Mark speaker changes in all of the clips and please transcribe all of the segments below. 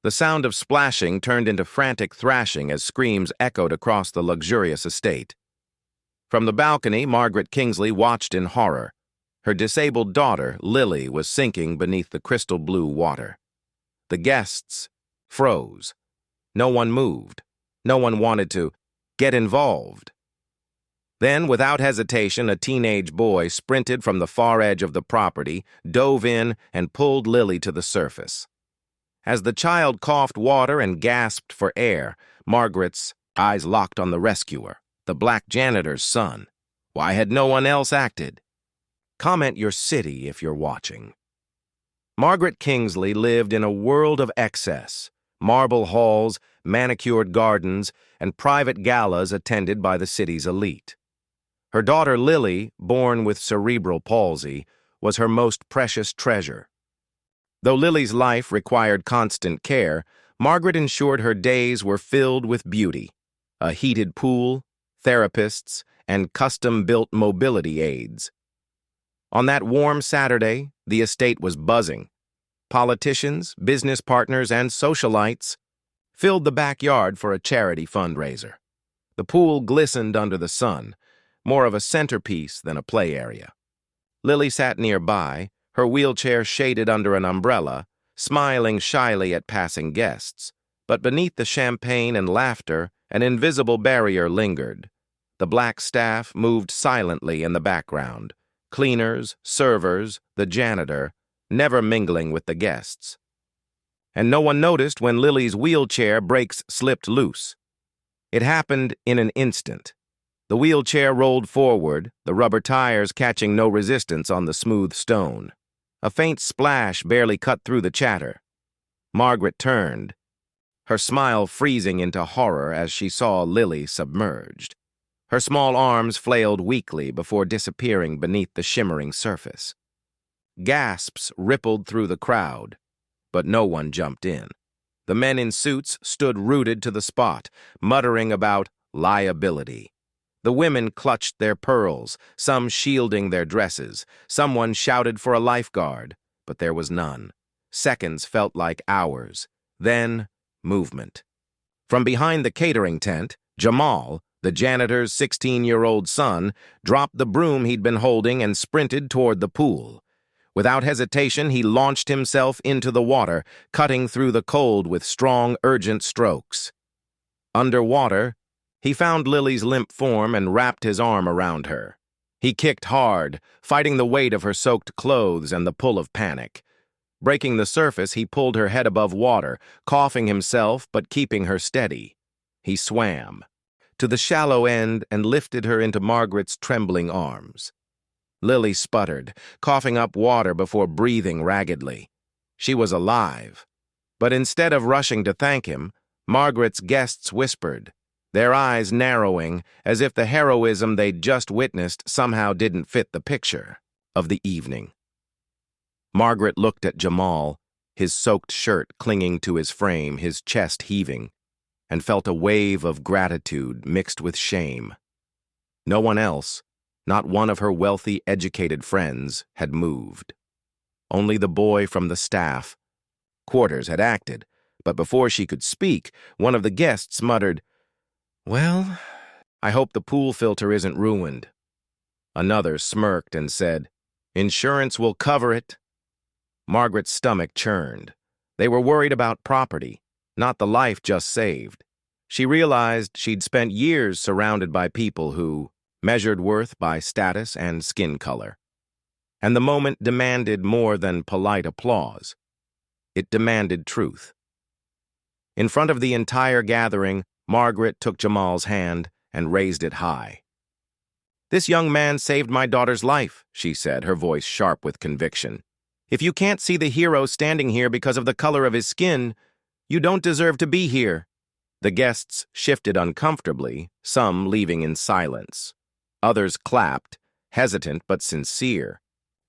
Speaker 1: The sound of splashing turned into frantic thrashing as screams echoed across the luxurious estate. From the balcony, Margaret Kingsley watched in horror. Her disabled daughter, Lily, was sinking beneath the crystal blue water. The guests froze. No one moved. No one wanted to get involved. Then, without hesitation, a teenage boy sprinted from the far edge of the property, dove in, and pulled Lily to the surface. As the child coughed water and gasped for air, Margaret's eyes locked on the rescuer, the black janitor's son. Why had no one else acted? Comment your city if you're watching. Margaret Kingsley lived in a world of excess, marble halls, manicured gardens, and private galas attended by the city's elite. Her daughter Lily, born with cerebral palsy, was her most precious treasure. Though Lily's life required constant care, Margaret ensured her days were filled with beauty: a heated pool, therapists, and custom-built mobility aids. On that warm Saturday, the estate was buzzing. Politicians, business partners, and socialites filled the backyard for a charity fundraiser. The pool glistened under the sun, more of a centerpiece than a play area. Lily sat nearby, her wheelchair shaded under an umbrella, smiling shyly at passing guests. But beneath the champagne and laughter, an invisible barrier lingered. The black staff moved silently in the background. Cleaners, servers, the janitor, never mingling with the guests. And no one noticed when Lily's wheelchair brakes slipped loose. It happened in an instant. The wheelchair rolled forward, the rubber tires catching no resistance on the smooth stone. A faint splash barely cut through the chatter. Margaret turned, her smile freezing into horror as she saw Lily submerged. Her small arms flailed weakly before disappearing beneath the shimmering surface. Gasps rippled through the crowd, but no one jumped in. The men in suits stood rooted to the spot, muttering about liability. The women clutched their pearls, some shielding their dresses. Someone shouted for a lifeguard, but there was none. Seconds felt like hours. Then, movement. From behind the catering tent, Jamal, the janitor's 16-year-old son, dropped the broom he'd been holding and sprinted toward the pool. Without hesitation, he launched himself into the water, cutting through the cold with strong, urgent strokes. Underwater, he found Lily's limp form and wrapped his arm around her. He kicked hard, fighting the weight of her soaked clothes and the pull of panic. Breaking the surface, he pulled her head above water, coughing himself but keeping her steady. He swam to the shallow end and lifted her into Margaret's trembling arms. Lily sputtered, coughing up water before breathing raggedly. She was alive. But instead of rushing to thank him, Margaret's guests whispered, their eyes narrowing as if the heroism they'd just witnessed somehow didn't fit the picture of the evening. Margaret looked at Jamal, his soaked shirt clinging to his frame, his chest heaving, and felt a wave of gratitude mixed with shame. No one else, not one of her wealthy, educated friends, had moved. Only the boy from the staff. Quarters had acted, but before she could speak, one of the guests muttered, "Well, I hope the pool filter isn't ruined." Another smirked and said, "Insurance will cover it." Margaret's stomach churned. They were worried about property, not the life just saved. She realized she'd spent years surrounded by people who measured worth by status and skin color. And the moment demanded more than polite applause. It demanded truth. In front of the entire gathering, Margaret took Jamal's hand and raised it high. "This young man saved my daughter's life," she said, her voice sharp with conviction. "If you can't see the hero standing here because of the color of his skin, you don't deserve to be here." The guests shifted uncomfortably, some leaving in silence. Others clapped, hesitant but sincere.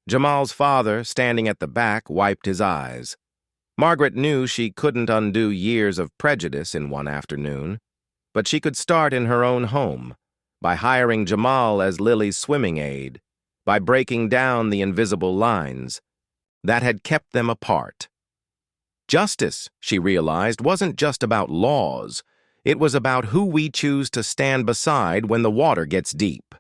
Speaker 1: Jamal's father, standing at the back, wiped his eyes. Margaret knew she couldn't undo years of prejudice in one afternoon, but she could start in her own home, by hiring Jamal as Lily's swimming aide, by breaking down the invisible lines that had kept them apart. Justice, she realized, wasn't just about laws. It was about who we choose to stand beside when the water gets deep.